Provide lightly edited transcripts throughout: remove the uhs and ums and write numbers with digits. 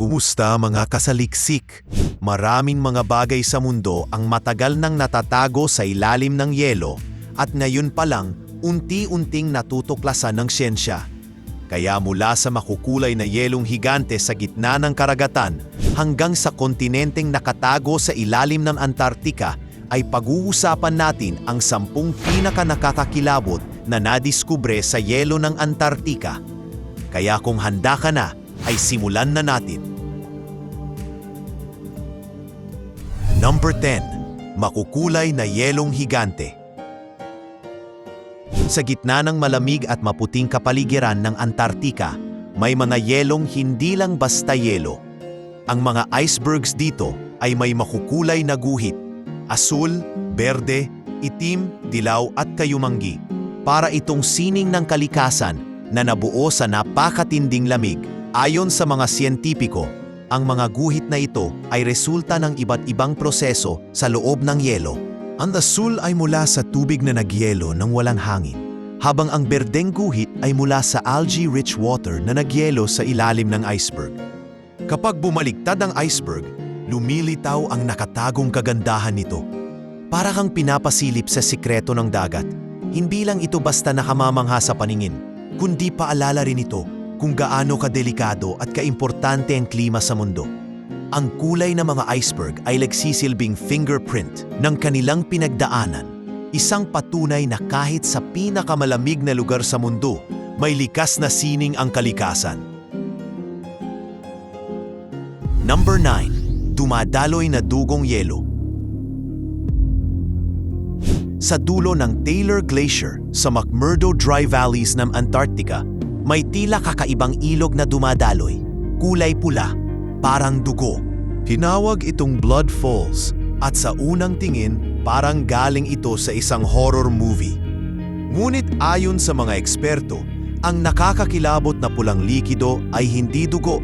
Kumusta mga kasaliksik? Maraming mga bagay sa mundo ang matagal nang natatago sa ilalim ng yelo at ngayon pa lang unti-unting natutuklasan ng siyensya. Kaya mula sa makukulay na yelong higante sa gitna ng karagatan hanggang sa kontinenteng nakatago sa ilalim ng Antarctica ay pag-uusapan natin ang 10 pinaka-nakakakilabot na nadiskubre sa yelo ng Antarctica. Kaya kung handa ka na, ay simulan na natin. Number 10. Makukulay na yelong higante. Sa gitna ng malamig at maputing kapaligiran ng Antarctica, may mga yelong hindi lang basta yelo. Ang mga icebergs dito ay may makukulay na guhit, asul, berde, itim, dilaw at kayumanggi. Para itong sining ng kalikasan na nabuo sa napakatinding lamig. Ayon sa mga siyentipiko, ang mga guhit na ito ay resulta ng iba't ibang proseso sa loob ng yelo. Ang asul ay mula sa tubig na nagyelo nang walang hangin, habang ang berdeng guhit ay mula sa algae-rich water na nagyelo sa ilalim ng iceberg. Kapag bumaliktad ang iceberg, lumilitaw ang nakatagong kagandahan nito. Para kang pinapasilip sa sikreto ng dagat, hindi lang ito basta nakamamangha sa paningin, kundi paalala rin ito kung gaano kadelikado at kaimportante ang klima sa mundo. Ang kulay ng mga iceberg ay nagsisilbing fingerprint ng kanilang pinagdaanan, isang patunay na kahit sa pinakamalamig na lugar sa mundo, may likas na sining ang kalikasan. Number 9. Dumadaloy na dugong yelo. Sa dulo ng Taylor Glacier sa McMurdo Dry Valleys ng Antarctica, may tila kakaibang ilog na dumadaloy, kulay pula, parang dugo. Tinawag itong Blood Falls at sa unang tingin parang galing ito sa isang horror movie. Ngunit ayon sa mga eksperto, ang nakakakilabot na pulang likido ay hindi dugo,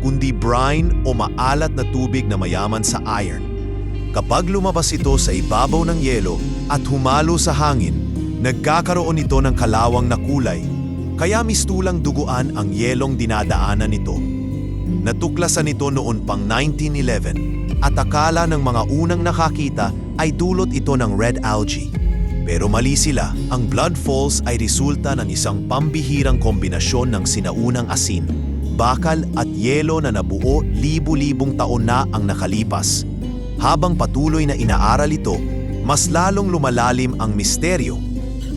kundi brine o maalat na tubig na mayaman sa iron. Kapag lumabas ito sa ibabaw ng yelo at humalo sa hangin, nagkakaroon ito ng kalawang na kulay. Kaya mistulang duguan ang yelong dinadaanan nito. Natuklasan ito noon pang 1911 at akala ng mga unang nakakita ay dulot ito ng red algae. Pero mali sila, ang Blood Falls ay resulta ng isang pambihirang kombinasyon ng sinaunang asin, bakal at yelo na nabuo libu-libong taon na ang nakalipas. Habang patuloy na inaaral ito, mas lalong lumalalim ang misteryo.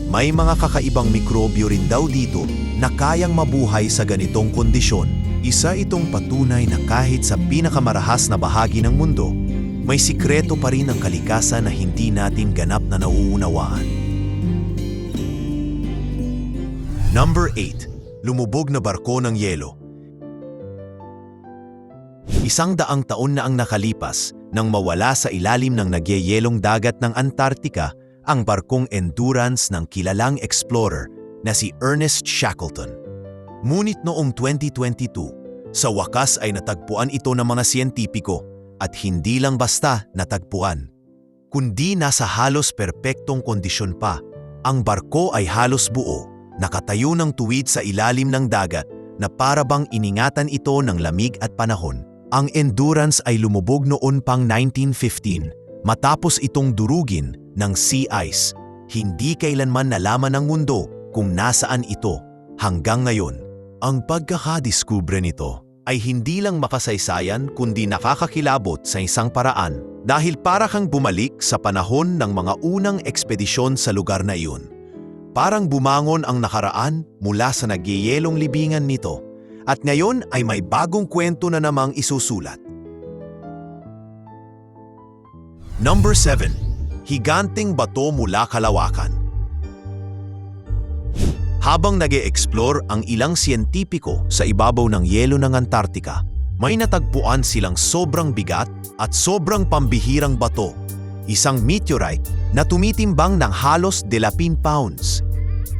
May mga kakaibang mikrobyo rin daw dito na kayang mabuhay sa ganitong kondisyon. Isa itong patunay na kahit sa pinakamarahas na bahagi ng mundo, may sikreto pa rin ang kalikasan na hindi natin ganap na nauunawaan. Number 8. Lumubog na barko ng yelo. 100 taon na ang nakalipas nang mawala sa ilalim ng nagyeyelong dagat ng Antarctica ang barkong Endurance ng kilalang explorer na si Ernest Shackleton. Ngunit noong 2022, sa wakas ay natagpuan ito ng mga siyentipiko at hindi lang basta natagpuan, kundi nasa halos perpektong kondisyon pa. Ang barko ay halos buo, nakatayo ng tuwid sa ilalim ng dagat na para bang iningatan ito ng lamig at panahon. Ang Endurance ay lumubog noon pang 1915 matapos itong durugin ng sea ice. Hindi kailanman nalaman ng mundo kung nasaan ito hanggang ngayon. Ang pagkakadiskubre nito ay hindi lang makasaysayan kundi nakakakilabot sa isang paraan dahil para kang bumalik sa panahon ng mga unang ekspedisyon sa lugar na iyon. Parang bumangon ang nakaraan mula sa nagyeyelong libingan nito at ngayon ay may bagong kwento na namang isusulat. Number 7. Higanting bato mula kalawakan. Habang nag-e-explore ang ilang siyentipiko sa ibabaw ng yelo ng Antarctica, may natagpuan silang sobrang bigat at sobrang pambihirang bato, isang meteorite na tumitimbang ng halos 11 pounds.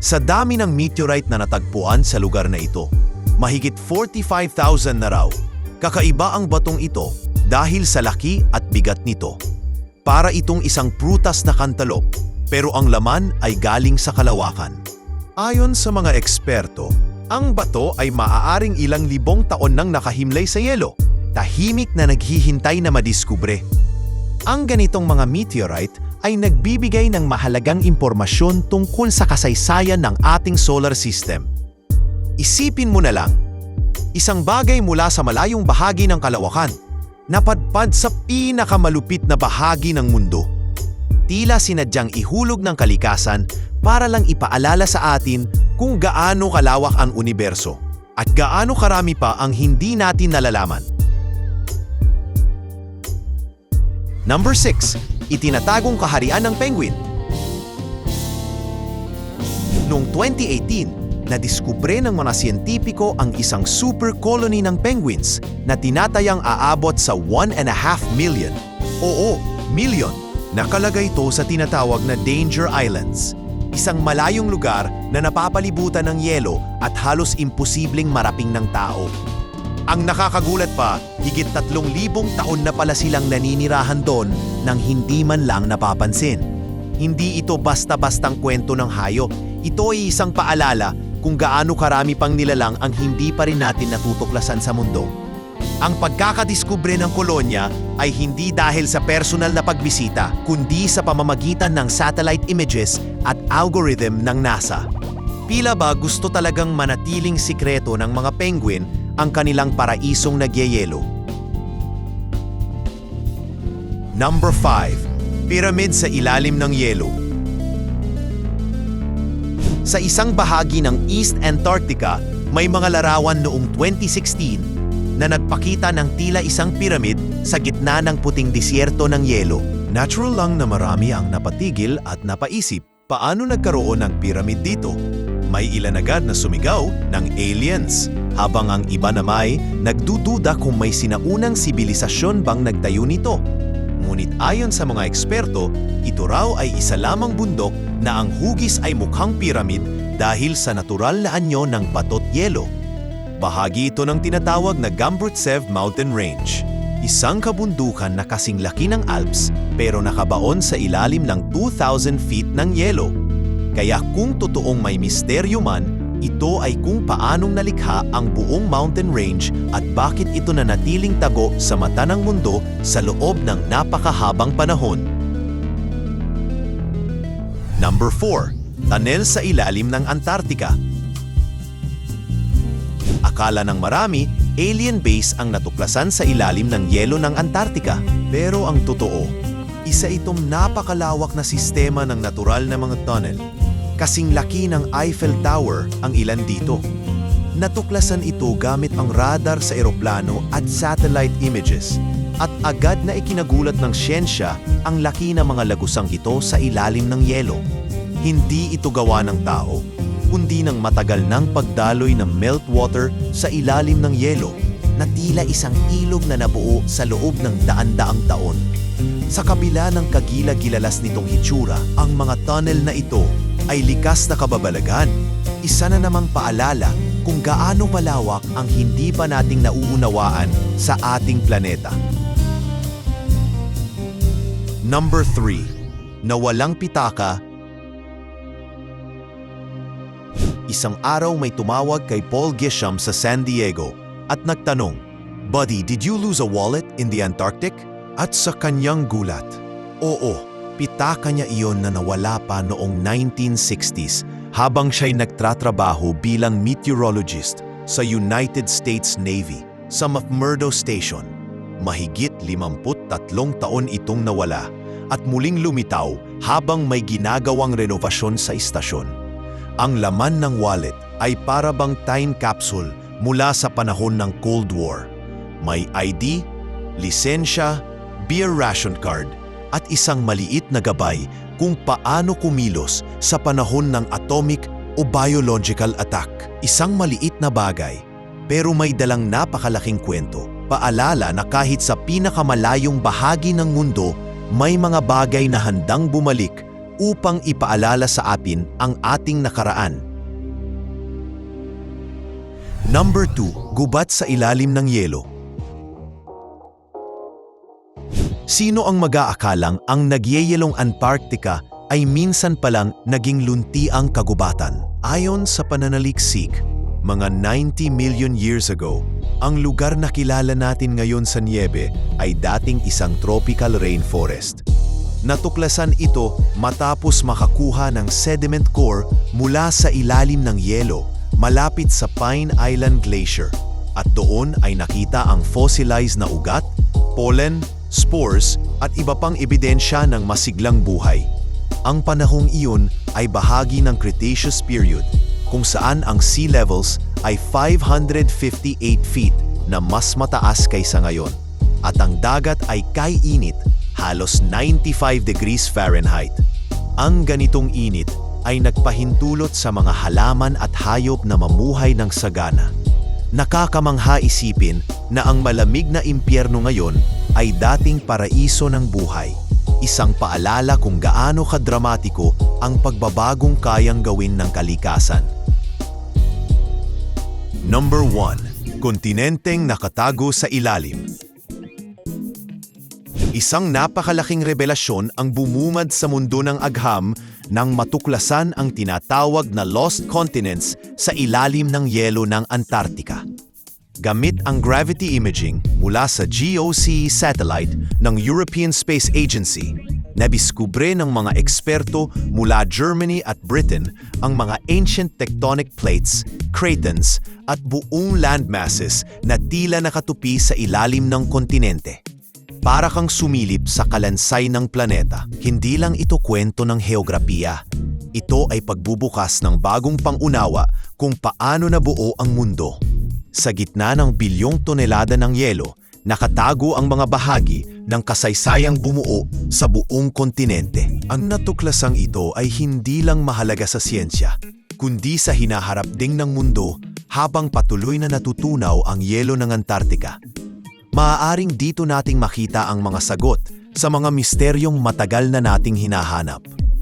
Sa dami ng meteorite na natagpuan sa lugar na ito, mahigit 45,000 na raw. Kakaiba ang batong ito dahil sa laki at bigat nito. Para itong isang prutas na kantalop, pero ang laman ay galing sa kalawakan. Ayon sa mga eksperto, ang bato ay maaaring ilang libong taon nang nakahimlay sa yelo. tahimik na naghihintay na madiskubre. Ang ganitong mga meteorite ay nagbibigay ng mahalagang impormasyon tungkol sa kasaysayan ng ating solar system. Isipin mo na lang, isang bagay mula sa malayong bahagi ng kalawakan, napadpad sa pinakamalupit na bahagi ng mundo. Tila sinadyang ihulog ng kalikasan para lang ipaalala sa atin kung gaano kalawak ang universo at gaano karami pa ang hindi natin nalalaman. Number 6. Itinatagong kaharian ng penguin. Noong 2018, nadiskubre ng mga siyentipiko ang isang super colony ng penguins na tinatayang aabot sa 1.5 million. Oo, million. Nakalagay ito sa tinatawag na Danger Islands, isang malayong lugar na napapalibutan ng yelo at halos imposibleng maraping ng tao. Ang nakakagulat pa, higit 3,000 taon na pala silang naninirahan doon nang hindi man lang napapansin. Hindi ito basta-bastang kwento ng hayop. Ito ay isang paalala kung gaano karami pang nilalang ang hindi pa rin natin natutuklasan sa mundo. Ang pagkakadiskubre ng kolonya ay hindi dahil sa personal na pagbisita, kundi sa pamamagitan ng satellite images at algorithm ng NASA. Tila ba gusto talagang manatiling sikreto ng mga penguin ang kanilang paraisong nagyayelo. Number 5. Pyramid sa ilalim ng yelo. Sa isang bahagi ng East Antarctica, may mga larawan noong 2016 na nagpakita ng tila isang pyramid sa gitna ng puting disyerto ng yelo. Natural lang na marami ang napatigil at napaisip, paano nagkaroon ng pyramid dito? May ilan agad na sumigaw ng aliens, habang ang iba namay nagdududa kung may sinaunang sibilisasyon bang nagtayo nito. Ngunit ayon sa mga eksperto, ito raw ay isa lamang bundok na ang hugis ay mukhang pyramid dahil sa natural na anyo ng batot yelo. Bahagi ito ng tinatawag na Gamburtsev Mountain Range, isang kabundukan na kasing laki ng Alps pero nakabaon sa ilalim ng 2,000 feet ng yelo. Kaya kung totoong may misteryo man, ito ay kung paanong nalikha ang buong mountain range at bakit ito nanatiling tago sa mata ng mundo sa loob ng napakahabang panahon. Number 4. Tunnel sa ilalim ng Antarctica. Akala ng marami, alien base ang natuklasan sa ilalim ng yelo ng Antarctica. Pero ang totoo, isa itong napakalawak na sistema ng natural na mga tunnel. Kasing laki ng Eiffel Tower ang ilan dito. Natuklasan ito gamit ang radar sa eroplano at satellite images. At agad na ikinagulat ng siyensya ang laki ng mga lagusang ito sa ilalim ng yelo. Hindi ito gawa ng tao, kundi ng matagal ng pagdaloy ng meltwater sa ilalim ng yelo na tila isang ilog na nabuo sa loob ng daan-daang taon. Sa kabila ng kagila-gilalas nitong hitsura, ang mga tunnel na ito ay likas na kababalagan. Isa na namang paalala kung gaano palawak ang hindi pa nating nauunawaan sa ating planeta. Number 3. Nawalang pitaka. Isang araw may tumawag kay Paul Gisham sa San Diego at nagtanong, "Buddy, did you lose a wallet in the Antarctic?" At sa kanyang gulat, oo, pitaka niya iyon na nawala pa noong 1960s habang siya'y nagtratrabaho bilang meteorologist sa United States Navy sa McMurdo Station. Mahigit 53 taon itong nawala at muling lumitaw habang may ginagawang renovasyon sa istasyon. Ang laman ng wallet ay para bang time capsule mula sa panahon ng Cold War. May ID, lisensya, beer ration card at isang maliit na gabay kung paano kumilos sa panahon ng atomic o biological attack. Isang maliit na bagay pero may dalang napakalaking kwento. Paalala na kahit sa pinakamalayong bahagi ng mundo, may mga bagay na handang bumalik upang ipaalala sa atin ang ating nakaraan. Number 2. Gubat sa ilalim ng yelo. Sino ang mag-aakalang ang nagyayelong Antarctica ay minsan palang naging luntiang kagubatan? Ayon sa pananaliksik, mga 90 million years ago, Ang lugar na kilala natin ngayon sa niebe ay dating isang tropical rainforest. Natuklasan ito matapos makakuha ng sediment core mula sa ilalim ng yelo malapit sa Pine Island Glacier. At doon ay nakita ang fossilized na ugat, pollen, spores at iba pang ebidensya ng masiglang buhay. Ang panahong iyon ay bahagi ng Cretaceous period kung saan ang sea levels ay 558 feet na mas mataas kaysa ngayon at ang dagat ay kay-init, halos 95 degrees Fahrenheit. Ang ganitong init ay nagpahintulot sa mga halaman at hayop na mamuhay ng sagana. Nakakamangha isipin na ang malamig na impyerno ngayon ay dating paraiso ng buhay. Isang paalala kung gaano kadramatiko ang pagbabagong kayang gawin ng kalikasan. Number 1. Kontinenteng nakatago sa ilalim. Isang napakalaking revelasyon ang bumungad sa mundo ng agham nang matuklasan ang tinatawag na Lost Continents sa ilalim ng yelo ng Antarctica. Gamit ang gravity imaging mula sa GOCE satellite ng European Space Agency, nadiskubre ng mga eksperto mula Germany at Britain ang mga ancient tectonic plates, cratons at buong landmasses na tila nakatupi sa ilalim ng kontinente. Para kang sumilip sa kalansay ng planeta, hindi lang ito kwento ng heograpiya. Ito ay pagbubukas ng bagong pangunawa kung paano nabuo ang mundo. Sa gitna ng bilyong tonelada ng yelo, nakatago ang mga bahagi ng kasaysayang bumuo sa buong kontinente. Ang natuklasang ito ay hindi lang mahalaga sa siyensya, kundi sa hinaharap ding ng mundo habang patuloy na natutunaw ang yelo ng Antarctica. Maaaring dito nating makita ang mga sagot sa mga misteryong matagal na nating hinahanap.